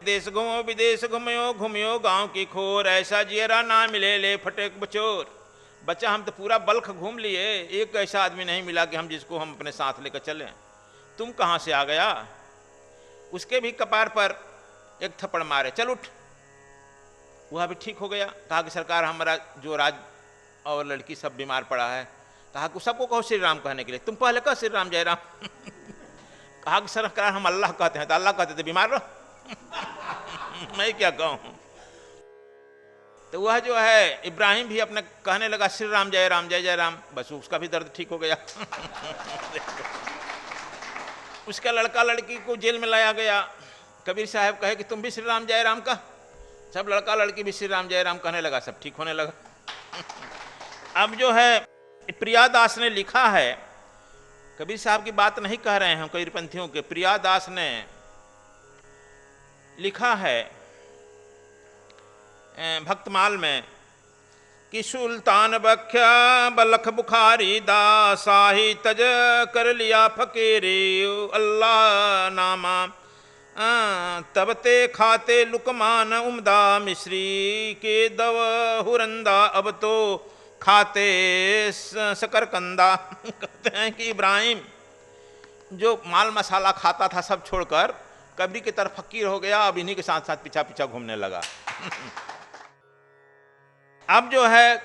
देश घूमो विदेश घूमयो घूमयो गांव की खोर, ऐसा जियरा ना मिले ले फटे बचोर। बच्चा हम तो पूरा बल्ख घूम लिए, एक ऐसा आदमी नहीं मिला कि हम जिसको हम अपने साथ लेकर चलें। तुम कहाँ से आ गया? उसके भी कपार पर एक थप्पड़ मारे, चल उठ। वह भी ठीक हो गया। कहा कि सरकार हमारा जो राज और लड़की सब बीमार पड़ा है। कहा कि सबको कहो श्री राम कहने के लिए, तुम पहले कहो श्री राम जय राम। कहा कि सरकार हम अल्लाह कहते हैं, तो अल्लाह कहते थे बीमार रहो। मैं क्या कहूँ। तो वह जो है इब्राहिम भी अपने कहने लगा श्री राम जय जय राम, बस उसका भी दर्द ठीक हो गया। उसका लड़का लड़की को जेल में लाया गया। कबीर साहब कहे कि तुम भी श्री राम जय राम का। सब लड़का लड़की भी श्री राम जय राम कहने लगा, सब ठीक होने लगा। अब जो है प्रियादास ने लिखा है, कबीर साहब की बात नहीं कह रहे हैं हम कबीरपंथियों के, प्रियादास ने लिखा है भक्तमाल में कि सुल्तान बख्या बलख बुखारी दासाही तज कर लिया फकीरी, अल्लाह नामा तब ते खाते लुकमान उमदा मिश्री के दव हुरंदा, अब तो खाते शकरकंदा। कहते हैं कि इब्राहिम जो माल मसाला खाता था सब छोड़कर कबरी की तरफ फकीर हो गया, अब इन्हीं के साथ साथ पीछा पीछा घूमने लगा। अब जो है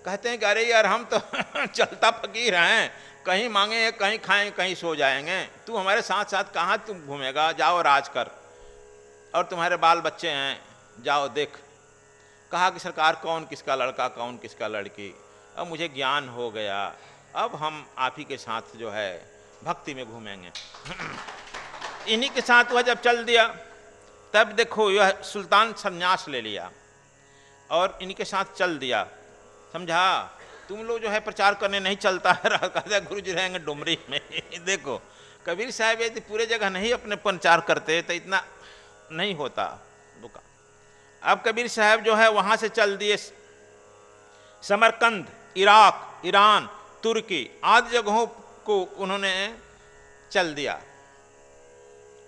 कहते हैं कि अरे यार हम तो चलता फकीर हैं, कहीं मांगे कहीं खाएं कहीं सो जाएंगे, तू हमारे साथ साथ कहाँ तुम घूमेगा, जाओ राज कर, और तुम्हारे बाल बच्चे हैं जाओ देख। कहा कि सरकार कौन किसका लड़का कौन किसका लड़की, अब मुझे ज्ञान हो गया, अब हम आप ही के साथ जो है भक्ति में घूमेंगे। इन्हीं के साथ वह जब चल दिया तब देखो यह सुल्तान संन्यास ले लिया और इन्हीं के साथ चल दिया। समझा, तुम लोग जो है प्रचार करने नहीं चलता है, कहते गुरु जी रहेंगे डुमरी में। देखो कबीर साहब यदि पूरे जगह नहीं अपने प्रचार करते तो इतना नहीं होता दुका। अब कबीर साहब जो है वहाँ से चल दिए समरकंद, इराक, ईरान, तुर्की आदि जगहों को उन्होंने चल दिया।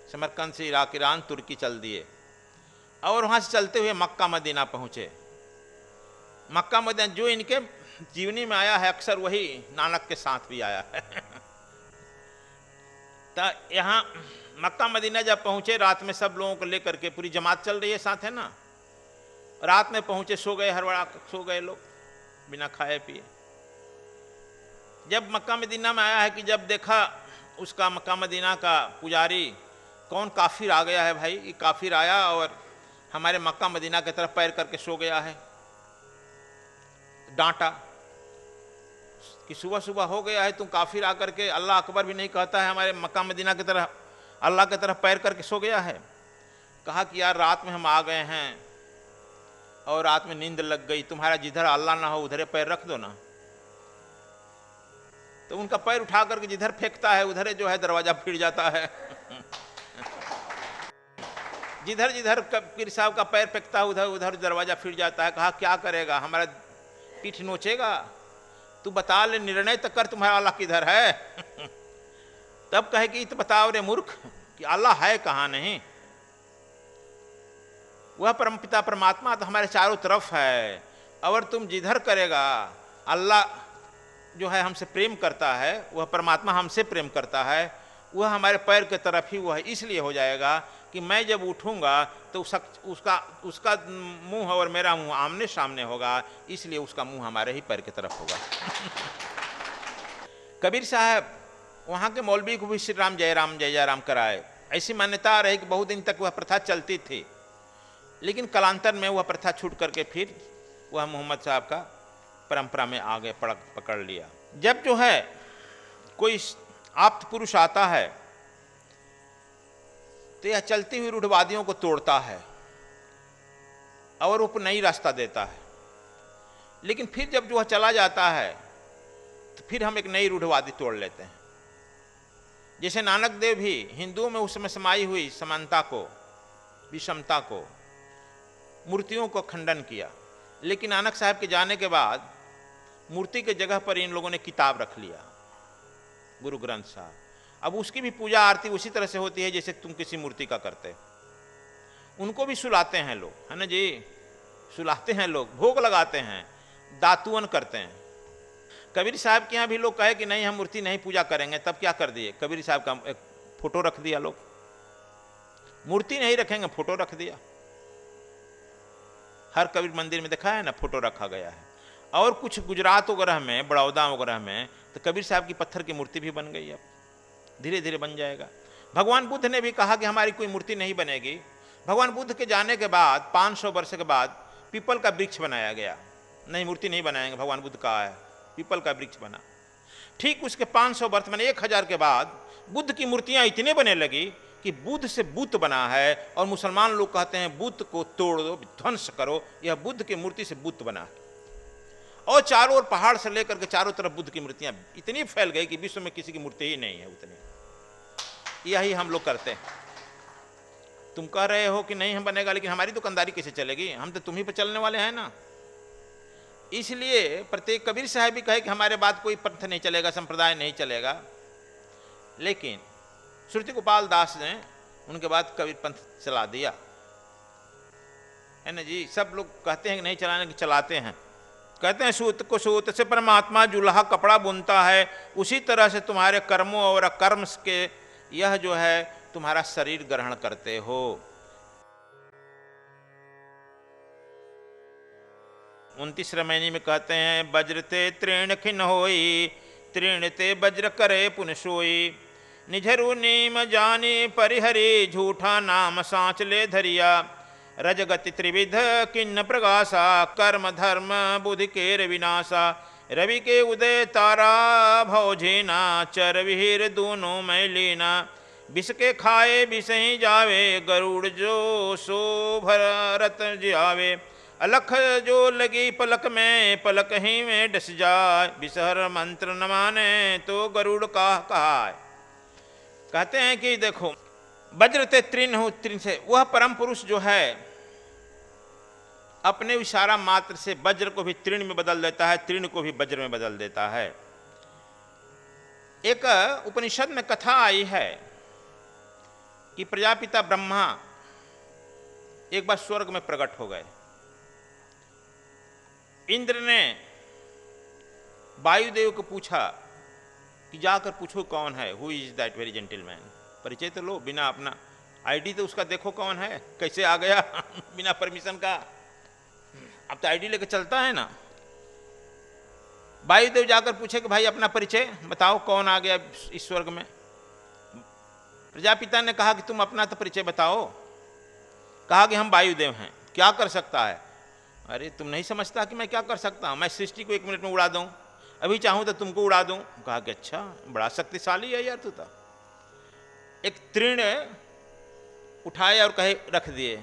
समरकंद से इराक, ईरान, तुर्की चल दिए और वहाँ से चलते हुए मक्का मदीना पहुँचे। मक्का मदीना जो इनके जीवनी में आया है अक्सर वही नानक के साथ भी आया है। तो यहाँ मक्का मदीना जब पहुँचे रात में सब लोगों को लेकर के, पूरी जमात चल रही है साथ है ना, रात में पहुँचे, सो गए, हड़बड़ा सो गए लोग बिना खाए पिए। जब मक्का मदीना में आया है कि जब देखा उसका मक्का मदीना का पुजारी, कौन काफिर आ गया है भाई, ये काफिर आया और हमारे मक्का मदीना की तरफ पैर करके सो गया है। डांटा कि सुबह सुबह हो गया है, तुम काफिर आकर के अल्लाह अकबर भी नहीं कहता है, हमारे मक्का मदीना की तरफ अल्लाह की तरफ पैर करके सो गया है। कहा कि यार रात में हम आ गए हैं और रात में नींद लग गई, तुम्हारा जिधर अल्लाह ना हो उधर पैर रख दो ना। तो उनका पैर उठा करके जिधर फेंकता है उधर जो है दरवाजा फिर जाता है। जिधर जिधर पीर साहब का पैर फेंकता है उधर उधर दरवाजा फिर जाता है। कहा क्या करेगा, हमारा पीठ नोचेगा, तू बता ले, निर्णय तक कर तुम्हारा अल्लाह किधर है। तब कहे कि तो बताओ रे मूर्ख कि अल्लाह है कहाँ नहीं, वह परमपिता परमात्मा तो हमारे चारों तरफ है, और तुम जिधर करेगा अल्लाह जो है हमसे प्रेम करता है, वह परमात्मा हमसे प्रेम करता है, वह हमारे पैर के तरफ ही वह इसलिए हो जाएगा कि मैं जब उठूंगा तो उसका मुंह और मेरा मुंह आमने सामने होगा, इसलिए उसका मुंह हमारे ही पैर की तरफ होगा। कबीर साहब वहाँ के मौलवी को भी श्री राम जय राम कराए। ऐसी मान्यता रही कि बहुत दिन तक वह प्रथा चलती थी, लेकिन कालांतर में वह प्रथा छूट करके फिर वह मोहम्मद साहब का परंपरा में आगे पकड़ लिया। जब जो है कोई आप्त पुरुष आता है तो यह चलती हुई रूढ़वादियों को तोड़ता है और वो नई रास्ता देता है, लेकिन फिर जब जो वह चला जाता है तो फिर हम एक नई रूढ़वादी तोड़ लेते हैं। जैसे नानक देव भी हिंदुओं में उस समय समाई हुई समानता को, विषमता को, मूर्तियों को खंडन किया, लेकिन नानक साहब के जाने के बाद मूर्ति के जगह पर इन लोगों ने किताब रख लिया, गुरु ग्रंथ साहब। अब उसकी भी पूजा आरती उसी तरह से होती है जैसे तुम किसी मूर्ति का करते। उनको भी सुलाते हैं लोग, है ना जी, सुलाते हैं लोग, भोग लगाते हैं, दातुअन करते हैं। कबीर साहब के यहाँ भी लोग कहे कि नहीं हम मूर्ति नहीं पूजा करेंगे, तब क्या कर दिए, कबीर साहब का एक फोटो रख दिया, लोग मूर्ति नहीं रखेंगे, फोटो रख दिया। हर कबीर मंदिर में देखा है ना, फोटो रखा गया है। और कुछ गुजरात वगैरह में, बड़ौदा वगैरह में तो कबीर साहब की पत्थर की मूर्ति भी बन गई, अब धीरे धीरे बन जाएगा। भगवान बुद्ध ने भी कहा कि हमारी कोई मूर्ति नहीं बनेगी। भगवान बुद्ध के जाने के बाद 500 वर्ष के बाद पीपल का वृक्ष बनाया गया, नहीं मूर्ति नहीं बनाएंगे, भगवान बुद्ध कहा है, पीपल का वृक्ष बना। ठीक उसके 500 वर्ष मैंने 1000 के बाद बुद्ध की मूर्तियां इतने बने लगी कि बुद्ध से बुत बना है, और मुसलमान लोग कहते हैं बुद्ध को तोड़ दो, ध्वंस करो, यह बुद्ध की मूर्ति से बुत बना है। और चारों ओर पहाड़ से लेकर के चारों तरफ बुद्ध की मूर्तियां इतनी फैल गई कि विश्व में किसी की मूर्ति ही नहीं है उतनी। यही हम लोग करते हैं। तुम कह रहे हो कि नहीं हम बनेगा, लेकिन हमारी दुकानदारी कैसे चलेगी, हम तो तुम ही पर चलने वाले हैं ना। इसलिए प्रत्येक कबीर साहब भी कहे कि हमारे बाद कोई पंथ नहीं चलेगा, संप्रदाय नहीं चलेगा, लेकिन श्रुति गोपाल दास ने उनके बाद कबीर पंथ चला दिया, है ना जी। सब लोग कहते हैं कि नहीं चलाने की, चलाते हैं। कहते हैं सूत को सूत से परमात्मा जुल्हा कपड़ा बुनता है, उसी तरह से तुम्हारे कर्मों और अकर्म के यह जो है तुम्हारा शरीर ग्रहण करते हो। 29 रमैनी में कहते हैं वज्रते तृण खिन होई, तृण ते वज्र करे पुन सोई, निझरु नीम जाने परिहरे, झूठा नाम सांच ले धरिया, रजगति त्रिविध किन्न प्रगासा, कर्म धर्म बुद्धि केर विनाशा, रवि के उदय तारा भौझेना, चर विहिर दोनों में लेना, विष के खाए विष ही जावे, गरुड़ जो सो भरत जावे, अलख जो लगी पलक में, पलक ही में डस जाए, विषहर मंत्र न माने तो गरुड़ का कहा। कहते हैं कि देखो वज्र ते तृण हो, तृण से वह परम पुरुष जो है अपने इशारा मात्र से वज्र को भी तृण में बदल देता है, तृण को भी वज्र में बदल देता है। एक उपनिषद में कथा आई है कि प्रजापिता ब्रह्मा एक बार स्वर्ग में प्रकट हो गए। इंद्र ने वायुदेव को पूछा कि जाकर पूछो कौन है, who is that very gentleman, परिचय तो लो, बिना अपना आईडी तो उसका देखो कौन है, कैसे आ गया बिना परमिशन का। अब तो आईडी लेके चलता है ना। वायुदेव जाकर पूछे कि भाई अपना परिचय बताओ, कौन आ गया इस स्वर्ग में। प्रजापिता ने कहा कि तुम अपना तो परिचय बताओ। कहा कि हम वायुदेव हैं, क्या कर सकता है। अरे तुम नहीं समझता कि मैं क्या कर सकता हूं, मैं सृष्टि को 1 मिनट में उड़ा दूं, अभी चाहूं तो तुमको उड़ा दूं। कहा कि अच्छा बड़ा शक्तिशाली है यार तू तो। एक तृण उठाए और कहे रख दिए,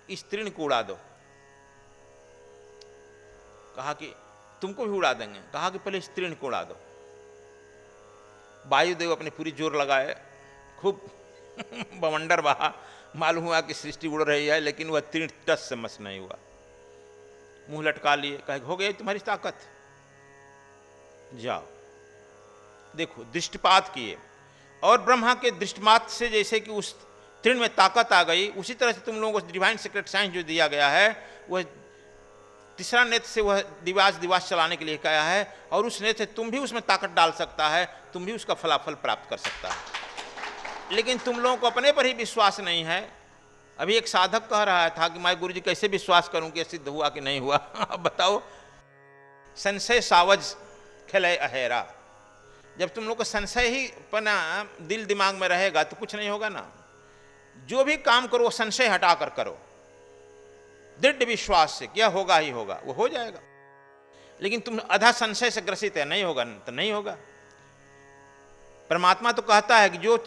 इस तृण को उड़ा दो। कहा कि तुमको भी उड़ा देंगे। कहा कि पहले इस तृण को उड़ा दो। वायुदेव अपने पूरी जोर लगाए, खूब बवंडर बहा, मालूम हुआ कि सृष्टि उड़ रही है, लेकिन वह तृण टस से मस नहीं हुआ। मुंह लटका लिए, कहे हो गई तुम्हारी ताकत, जाओ। देखो दृष्टिपात किए, और ब्रह्मा के दृष्टिमात से जैसे कि उस तृण में ताकत आ गई, उसी तरह से तुम लोगों को डिवाइन सीक्रेट साइंस जो दिया गया है, वह तीसरा नेत्र से वह दिवास चलाने के लिए कहा है, और उस नेत्र से तुम भी उसमें ताकत डाल सकता है, तुम भी उसका फलाफल प्राप्त कर सकता है। लेकिन तुम लोगों को अपने पर ही विश्वास नहीं है। अभी एक साधक कह रहा था कि मैं गुरु जी कैसे विश्वास करूं कि सिद्ध हुआ कि नहीं हुआ। अब बताओ, संशय सावज खेले अहेरा। जब तुम लोग को संशय ही अपना दिल दिमाग में रहेगा तो कुछ नहीं होगा ना। जो भी काम करो वो संशय हटा कर करो, दृढ़ विश्वास से क्या होगा ही होगा, वो हो जाएगा। लेकिन तुम आधा संशय से ग्रसित है, नहीं होगा तो नहीं होगा। परमात्मा तो कहता है कि जो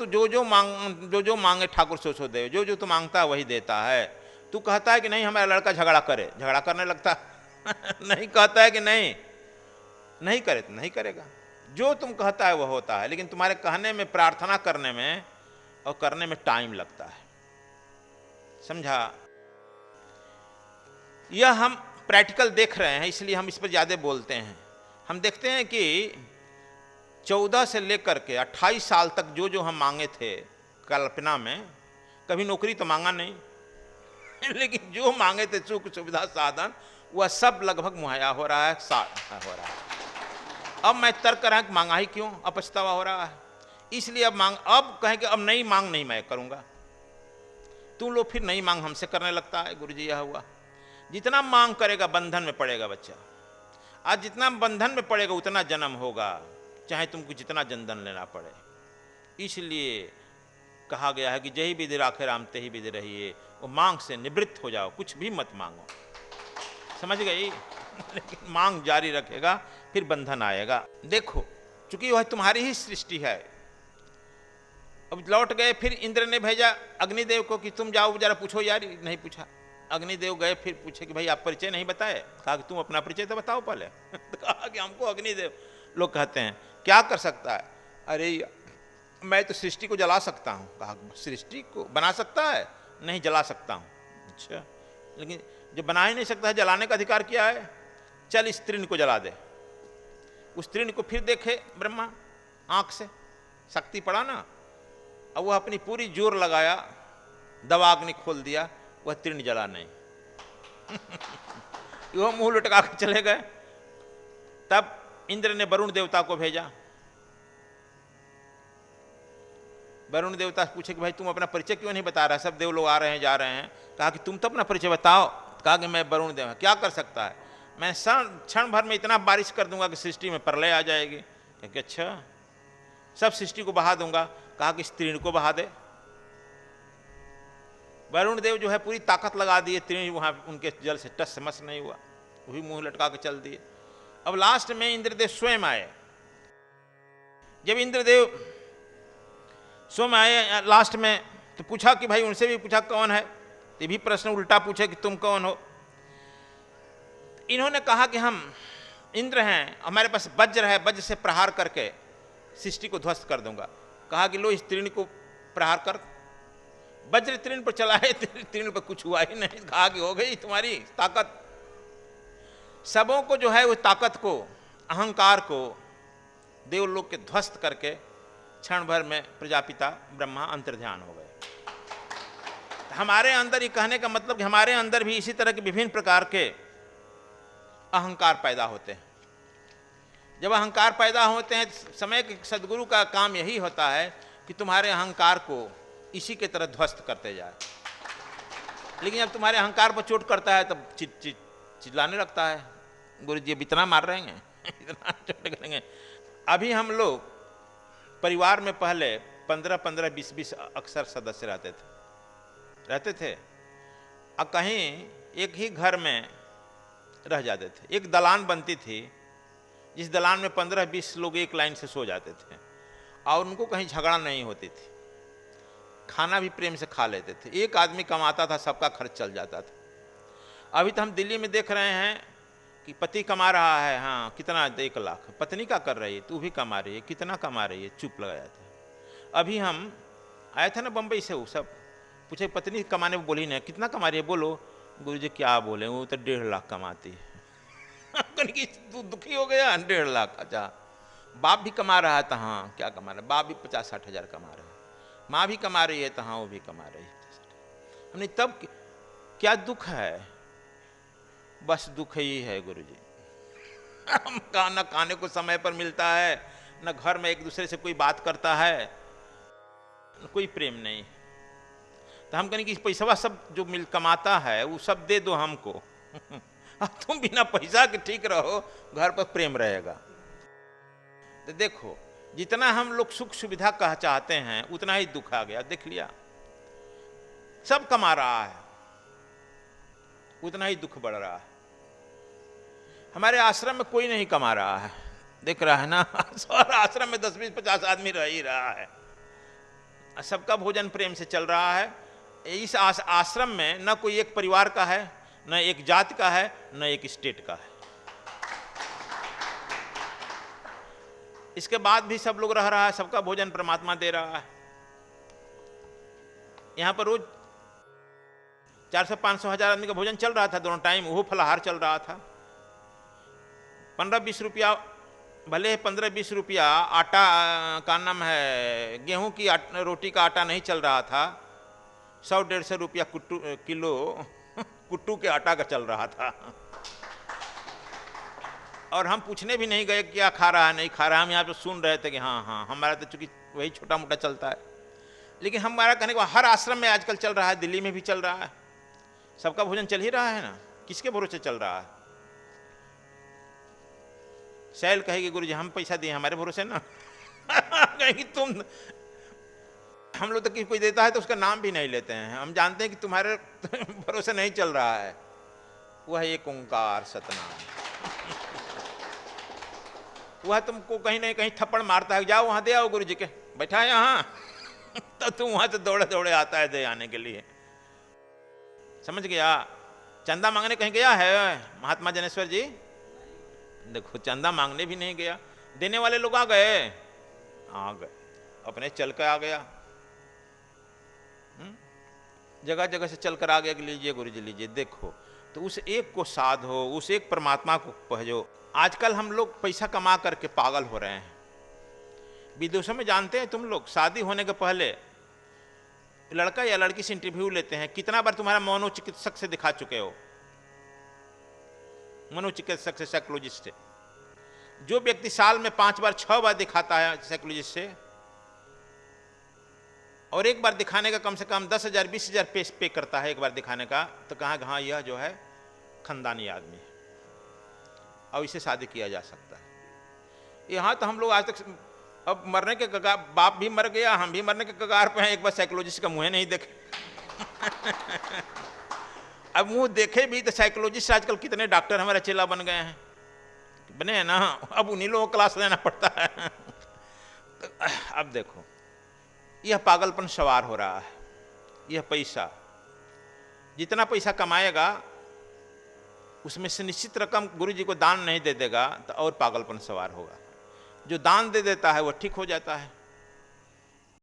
जो मांगे ठाकुर सो सो दे, जो जो तू मांगता है वही देता है। तू कहता है कि नहीं हमारा लड़का झगड़ा करे, झगड़ा करने लगता नहीं कहता है कि नहीं करे तो नहीं करेगा। जो तुम कहता है वह होता है, लेकिन तुम्हारे कहने में, प्रार्थना करने में और करने में टाइम लगता है। समझा? यह हम प्रैक्टिकल देख रहे हैं, इसलिए हम इस पर ज़्यादा बोलते हैं। हम देखते हैं कि 14 से लेकर के 28 साल तक जो जो हम मांगे थे कल्पना में, कभी नौकरी तो मांगा नहीं, लेकिन जो मांगे थे सुख सुविधा साधन वह सब लगभग मुहैया हो रहा है, हो रहा है। अब मैं तर्क कर रहा कि मांगा ही क्यों, अब पछतावा हो रहा है, इसलिए अब कहें कि अब नई मांग नहीं मैं करूंगा। तुम लोग फिर नई मांग हमसे करने लगता है। गुरुजी यह हुआ, जितना मांग करेगा बंधन में पड़ेगा बच्चा। आज जितना बंधन में पड़ेगा उतना जन्म होगा, चाहे तुमको जितना जनधन लेना पड़े। इसलिए कहा गया है कि जही विधि राखे राम तही विधि रहिए। वो मांग से निवृत्त हो जाओ, कुछ भी मत मांगो, समझ गई? लेकिन मांग जारी रखेगा फिर बंधन आएगा। देखो चूंकि वह तुम्हारी ही सृष्टि है। अब लौट गए, फिर इंद्र ने भेजा अग्निदेव को कि तुम जाओ जरा पूछो यार, नहीं पूछा। अग्निदेव गए, फिर पूछे कि भाई आप परिचय नहीं बताए। कहा कि तुम अपना परिचय तो बताओ पहले। तो कहा कि हमको अग्निदेव। लोग कहते हैं क्या कर सकता है? अरे मैं तो सृष्टि को जला सकता हूँ। कहा सृष्टि को बना सकता है? नहीं, जला सकता हूँ। अच्छा, लेकिन जो बना ही नहीं सकता है जलाने का अधिकार क्या है? चल इस तृण को जला दे। उस तृण को फिर देखे ब्रह्मा आंख से, शक्ति पड़ा ना। अब वह अपनी पूरी जोर लगाया, दवाग्नि खोल दिया, वह तृण जला नहीं। वह मुंह लटका के चले गए। तब इंद्र ने वरुण देवता को भेजा। वरुण देवता पूछे कि भाई तुम अपना परिचय क्यों नहीं बता रहा? सब देव लोग आ रहे हैं जा रहे हैं। कहा कि तुम तो अपना परिचय बताओ। कहा कि मैं वरुण देव। क्या कर सकता है? मैं क्षण भर में इतना बारिश कर दूंगा कि सृष्टि में प्रलय आ जाएगी। कि अच्छा, सब सृष्टि को बहा दूंगा। कहा कि तृण को बहा दे। वरुण देव जो है पूरी ताकत लगा दिए, तृण वहां उनके जल से टस मस नहीं हुआ, वही मुंह लटका के चल दिए। अब लास्ट में इंद्रदेव स्वयं आए। जब इंद्रदेव स्वयं आए लास्ट में, तो पूछा कि भाई, उनसे भी पूछा कौन है? ये भी प्रश्न उल्टा पूछे कि तुम कौन हो? इन्होंने कहा कि हम इंद्र हैं, हमारे पास वज्र है, वज्र से प्रहार करके सृष्टि को ध्वस्त कर दूंगा। कहा कि लो इस तृण को प्रहार कर। वज्र तृण पर चलाए, तृण पर कुछ हुआ ही नहीं। कहा कि हो गई तुम्हारी ताकत। सबों को जो है वो ताकत को, अहंकार को देवलोक के ध्वस्त करके क्षण भर में प्रजापिता ब्रह्मा अंतर्ध्यान हो गए। हमारे अंदर, ये कहने का मतलब कि हमारे अंदर भी इसी तरह के विभिन्न प्रकार के अहंकार पैदा होते हैं। जब अहंकार पैदा होते हैं, समय के सदगुरु का काम यही होता है कि तुम्हारे अहंकार को इसी के तरह ध्वस्त करते जाए। लेकिन जब तुम्हारे अहंकार पर चोट करता है तब चिल्लाने लगता है, गुरु जी अब इतना मार रहे हैं, इतना चोट करेंगे। अभी हम लोग परिवार में पहले 15-15, 20-20 अक्सर सदस्य रहते थे। अब कहीं एक ही घर में रह जाते थे। एक दलान बनती थी, जिस दलान में 15-20 लोग एक लाइन से सो जाते थे और उनको कहीं झगड़ा नहीं होती थी। खाना भी प्रेम से खा लेते थे। एक आदमी कमाता था, सबका खर्च चल जाता था। अभी तो हम दिल्ली में देख रहे हैं कि पति कमा रहा है, हाँ कितना, 1 लाख। पत्नी का कर रही है, तू भी कमा रही है, कितना कमा रही है, चुप लगाया था। अभी हम आए थे ना बम्बई से, वो सब पूछे पत्नी कमाने में, बोली नहीं कितना कमा रही है, बोलो। गुरुजी क्या बोले, वो तो 1.5 लाख कमाती है। तू दुखी हो गया, 1.5 लाख। अच्छा, बाप भी कमा रहा है तो हाँ क्या कमा रहा है, बाप भी 50-60 हज़ार कमा रहे हैं, माँ भी कमा रही है तो हाँ वो भी कमा रही है। हमने तब क्या दुख है? बस दुख ही है गुरुजी। हम न खाने को समय पर मिलता है, न घर में एक दूसरे से कोई बात करता है, कोई प्रेम नहीं। तो हम कहें कि पैसा सब जो कमाता है वो सब दे दो हमको। अब तुम बिना पैसा के ठीक रहो, घर पर प्रेम रहेगा। तो देखो, जितना हम लोग सुख सुविधा कह चाहते हैं उतना ही दुख आ गया। देख लिया, सब कमा रहा है, उतना ही दुख बढ़ रहा है। हमारे आश्रम में कोई नहीं कमा रहा है, देख रहा है ना। और आश्रम में 10-20-50 आदमी रह ही रहा है, सबका भोजन प्रेम से चल रहा है। इस आश्रम में न कोई एक परिवार का है, न एक जात का है, न एक स्टेट का है। इसके बाद भी सब लोग रह रहा है, सबका भोजन परमात्मा दे रहा है। यहां पर रोज 400-500 हज़ार आदमी का भोजन चल रहा था दोनों टाइम, वो फलाहार चल रहा था। 15-20 रुपया, भले 15-20 रुपया आटा का नाम है, गेहूं की रोटी का आटा नहीं चल रहा था, 100-150 रुपया किलो कुट्टू के आटा का चल रहा था। और हम पूछने भी नहीं गए क्या खा रहा है नहीं खा रहा है, हम यहाँ पे सुन रहे थे कि हाँ हाँ हमारा तो चूंकि वही छोटा मोटा चलता है। लेकिन हमारा कहने को हर आश्रम में आजकल चल रहा है, दिल्ली में भी चल रहा है, सबका भोजन चल ही रहा है ना, किसके भरोसे चल रहा है? शैल कहेगी गुरुजी हम पैसा दिए हमारे भरोसे ना कहेगी तुम, हम लोग तो कि कोई देता है तो उसका नाम भी नहीं लेते हैं, हम जानते हैं कि तुम्हारे भरोसे नहीं चल रहा है। वह एक ओंकार सतनाम वह तुमको कहीं नहीं कहीं थप्पड़ मारता है, जाओ वहां दे आओ गुरु जी के, बैठा है यहाँ तो तुम वहां से दौड़े दौड़े आता है दे आने के लिए। समझ गया? चंदा मांगने कहीं गया है महात्मा जनेश्वर जी? देखो चंदा मांगने भी नहीं गया, देने वाले लोग आ गए अपने चल कर आ गया, जगह जगह से चल कर आ गया कि लीजिए गुरु जी लीजिए। देखो तो उस एक को साधो, उस एक परमात्मा को पहजो। आजकल हम लोग पैसा कमा करके पागल हो रहे हैं। विदेशों में जानते हैं तुम लोग, शादी होने के पहले लड़का या लड़की से इंटरव्यू लेते हैं, कितना बार तुम्हारा मनोचिकित्सक से दिखा चुके हो, मनोचिकित्सक से, साइकोलॉजिस्ट से। जो व्यक्ति साल में 5 बार 6 बार दिखाता है साइकोलॉजिस्ट से, और एक बार दिखाने का कम से कम 10,000 20,000 पे करता है एक बार दिखाने का, तो कहाँ हाँ यह जो है खानदानी आदमी है और इसे शादी किया जा सकता है। यहाँ तो हम लोग आज तक अब मरने के कगार, बाप भी मर गया हम भी मरने के कगार पे हैं, एक बार साइकोलॉजिस्ट का मुंह नहीं देखे अब मुंह देखे भी तो साइकोलॉजिस्ट आजकल कितने डॉक्टर हमारे चेला बन गए हैं, बने हैं ना, अब उन्हीं लोगों को क्लास लेना पड़ता है तो अब देखो यह पागलपन सवार हो रहा है। यह पैसा जितना पैसा कमाएगा उसमें से निश्चित रकम गुरु जी को दान नहीं दे देगा तो और पागलपन सवार होगा। जो दान दे देता है वह ठीक हो जाता है।